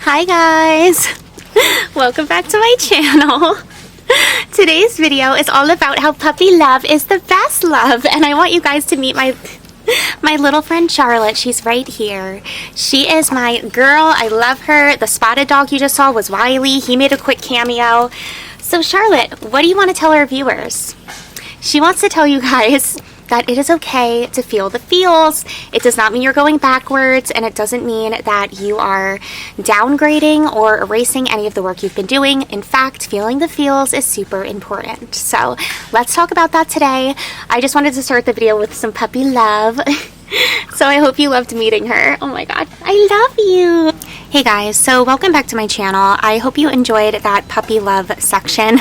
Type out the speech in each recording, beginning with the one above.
Hi guys, welcome back to my channel. Today's video is all about how puppy love is the best love, and I want you guys to meet my little friend Charlotte. She's right here. She is my girl. I love her. The spotted dog you just saw was Wiley. He made a quick cameo. So Charlotte, what do you want to tell our viewers? She wants to tell you guys that it is okay to feel the feels. It does not mean you're going backwards, and it doesn't mean that you are downgrading or erasing any of the work you've been doing. In fact, feeling the feels is super important. So let's talk about that today. I just wanted to start the video with some puppy love. So I hope you loved meeting her. Oh my god, I love you. Hey guys, so welcome back to my channel. I hope you enjoyed that puppy love section.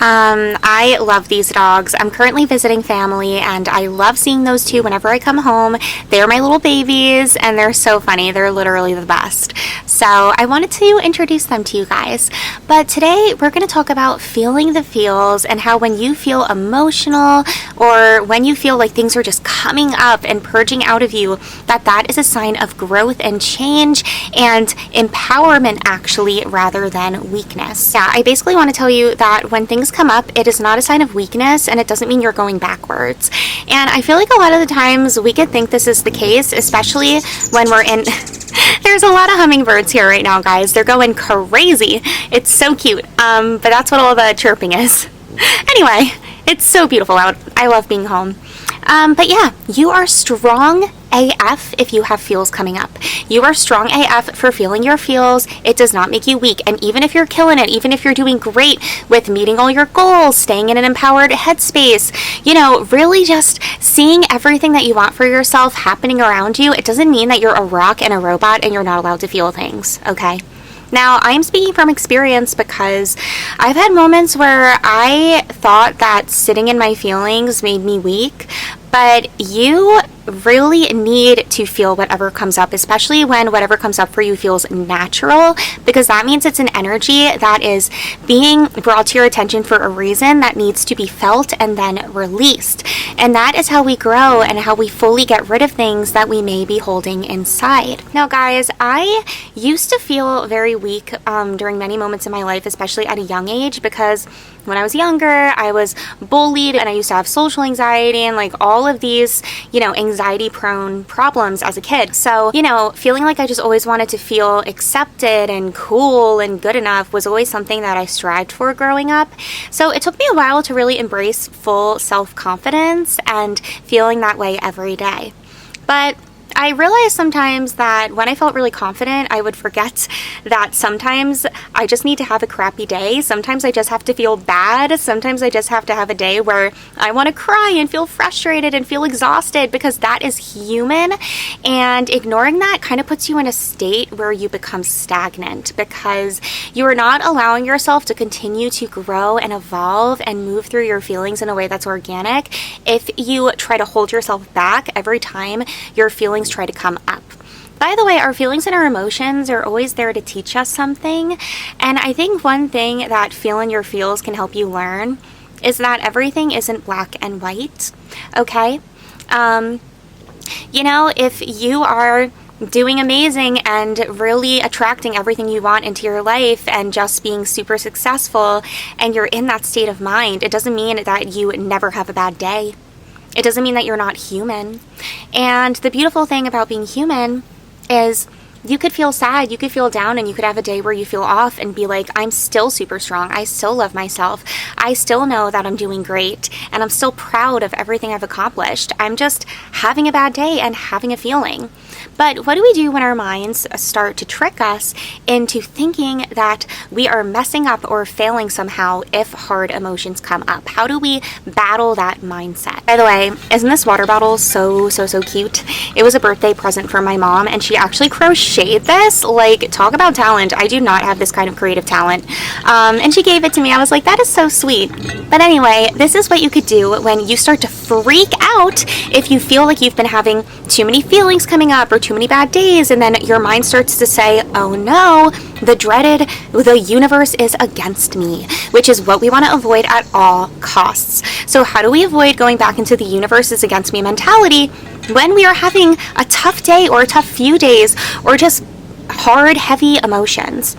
I love these dogs. I'm currently visiting family, and I love seeing those two whenever I come home. They're my little babies, and they're so funny. They're literally the best. So I wanted to introduce them to you guys. But today we're going to talk about feeling the feels, and how when you feel emotional, or when you feel like things are just coming up and purging out of you, that is a sign of growth and change and empowerment, actually, rather than weakness. Yeah, I basically want to tell you that when things come up, it is not a sign of weakness, and it doesn't mean you're going backwards. And I feel like a lot of the times we could think this is the case, especially when we're in there's a lot of hummingbirds here right now, guys. They're going crazy. It's so cute. But that's what all the chirping is. Anyway, it's so beautiful out. I love being home. But yeah, you are strong AF if you have feels coming up. You are strong AF for feeling your feels. It does not make you weak. And even if you're killing it, even if you're doing great with meeting all your goals, staying in an empowered headspace, you know, really just seeing everything that you want for yourself happening around you, it doesn't mean that you're a rock and a robot and you're not allowed to feel things, okay? Now, I'm speaking from experience because I've had moments where I thought that sitting in my feelings made me weak, but you really need to feel whatever comes up, especially when whatever comes up for you feels natural, because that means it's an energy that is being brought to your attention for a reason that needs to be felt and then released. And that is how we grow and how we fully get rid of things that we may be holding inside. Now, guys, I used to feel very weak during many moments in my life, especially at a young age, because when I was younger, I was bullied, and I used to have social anxiety and like all of these, you know, anxiety-prone problems as a kid. So, you know, feeling like I just always wanted to feel accepted and cool and good enough was always something that I strived for growing up. So it took me a while to really embrace full self-confidence and feeling that way every day. But I realized sometimes that when I felt really confident, I would forget that sometimes I just need to have a crappy day. Sometimes I just have to feel bad. Sometimes I just have to have a day where I want to cry and feel frustrated and feel exhausted, because that is human. And ignoring that kind of puts you in a state where you become stagnant, because you are not allowing yourself to continue to grow and evolve and move through your feelings in a way that's organic if you try to hold yourself back every time your feelings try to come up. By the way, our feelings and our emotions are always there to teach us something. And I think one thing that feeling your feels can help you learn is that everything isn't black and white, okay? You know, if you are doing amazing and really attracting everything you want into your life and just being super successful, and you're in that state of mind, it doesn't mean that you never have a bad day. It doesn't mean that you're not human. And the beautiful thing about being human is you could feel sad, you could feel down, and you could have a day where you feel off and be like, I'm still super strong. I still love myself. I still know that I'm doing great, and I'm still proud of everything I've accomplished. I'm just having a bad day and having a feeling. But what do we do when our minds start to trick us into thinking that we are messing up or failing somehow if hard emotions come up? How do we battle that mindset? By the way, isn't this water bottle so cute? It was a birthday present for my mom, and she actually crocheted this. Like, talk about talent. I do not have this kind of creative talent. And she gave it to me. I was like, that is so sweet. But anyway, this is what you could do when you start to freak out if you feel like you've been having too many feelings coming up or too many bad days, and then your mind starts to say, oh no, the universe is against me, which is what we want to avoid at all costs. So how do we avoid going back into the universe is against me mentality when we are having a tough day or a tough few days, or just hard, heavy emotions,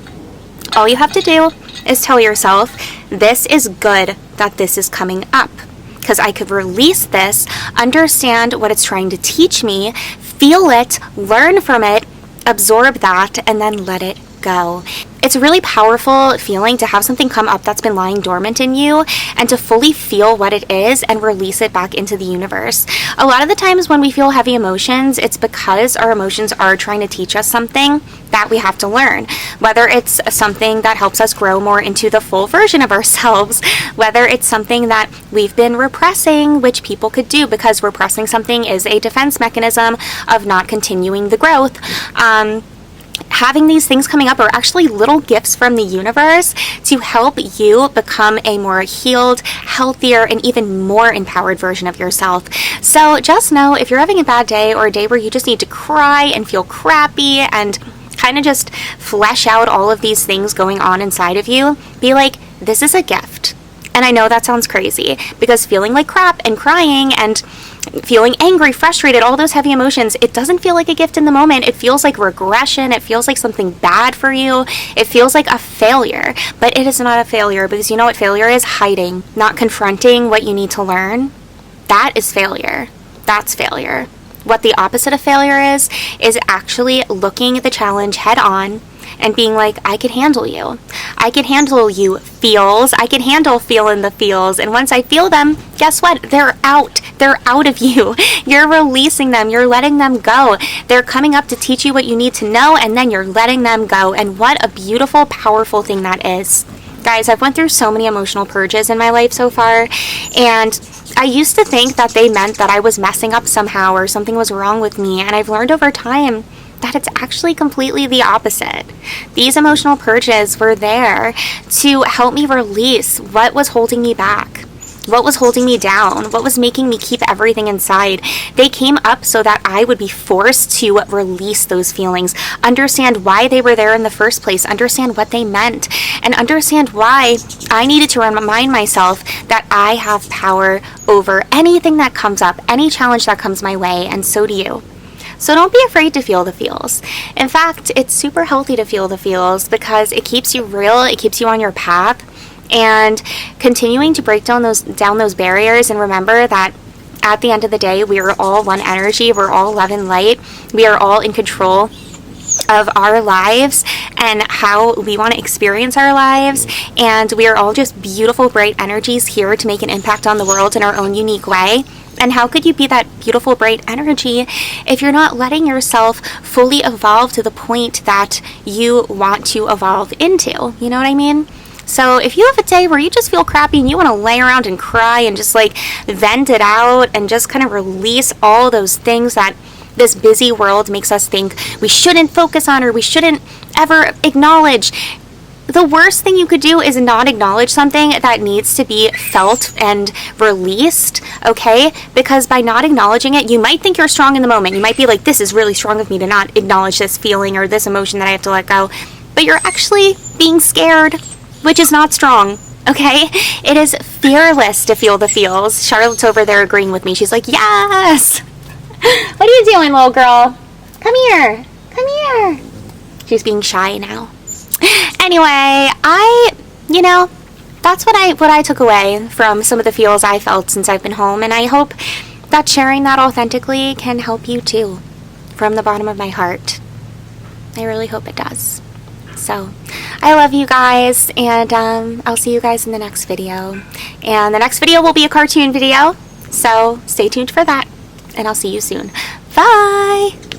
all you have to do is tell yourself, this is good that this is coming up, because I could release this, understand what it's trying to teach me, feel it, learn from it, absorb that, and then let it go. It's a really powerful feeling to have something come up that's been lying dormant in you and to fully feel what it is and release it back into the universe. A lot of the times when we feel heavy emotions, it's because our emotions are trying to teach us something that we have to learn. Whether it's something that helps us grow more into the full version of ourselves, whether it's something that we've been repressing, which people could do because repressing something is a defense mechanism of not continuing the growth. Having these things coming up are actually little gifts from the universe to help you become a more healed, healthier, and even more empowered version of yourself. So just know, if you're having a bad day or a day where you just need to cry and feel crappy and kind of just flesh out all of these things going on inside of you, be like, this is a gift. And I know that sounds crazy, because feeling like crap and crying and feeling angry, frustrated, all those heavy emotions, it doesn't feel like a gift in the moment. It feels like regression. It feels like something bad for you. It feels like a failure. But it is not a failure, because you know what failure is? Hiding, not confronting what you need to learn. That is failure. That's failure. What the opposite of failure is actually looking at the challenge head on and being like, I can handle you. I can handle you feels. I can handle feeling the feels. And once I feel them, guess what? They're out. They're out of you. You're releasing them. You're letting them go. They're coming up to teach you what you need to know, and then you're letting them go. And what a beautiful, powerful thing that is. Guys, I've went through so many emotional purges in my life so far, and I used to think that they meant that I was messing up somehow or something was wrong with me, and I've learned over time that it's actually completely the opposite. These emotional purges were there to help me release what was holding me back, what was holding me down, what was making me keep everything inside. They came up so that I would be forced to release those feelings, understand why they were there in the first place, understand what they meant, and understand why I needed to remind myself that I have power over anything that comes up, any challenge that comes my way, and so do you. So don't be afraid to feel the feels. In fact, it's super healthy to feel the feels because it keeps you real, it keeps you on your path, and continuing to break down those barriers, and remember that at the end of the day, we are all one energy, we're all love and light, we are all in control of our lives and how we want to experience our lives, and we are all just beautiful, bright energies here to make an impact on the world in our own unique way. And how could you be that beautiful, bright energy if you're not letting yourself fully evolve to the point that you want to evolve into? You know what I mean? So if you have a day where you just feel crappy and you want to lay around and cry and just like vent it out and just kind of release all those things that this busy world makes us think we shouldn't focus on or we shouldn't ever acknowledge, the worst thing you could do is not acknowledge something that needs to be felt and released, okay? Because by not acknowledging it, you might think you're strong in the moment. You might be like, this is really strong of me to not acknowledge this feeling or this emotion that I have to let go. But you're actually being scared, which is not strong, okay? It is fearless to feel the feels. Charlotte's over there agreeing with me. She's like, yes! What are you doing, little girl? Come here. Come here. She's being shy now. Anyway, that's what I took away from some of the feels I felt since I've been home, and I hope that sharing that authentically can help you too, from the bottom of my heart. I really hope it does. So, I love you guys, and I'll see you guys in the next video. And the next video will be a cartoon video, so stay tuned for that, and I'll see you soon. Bye!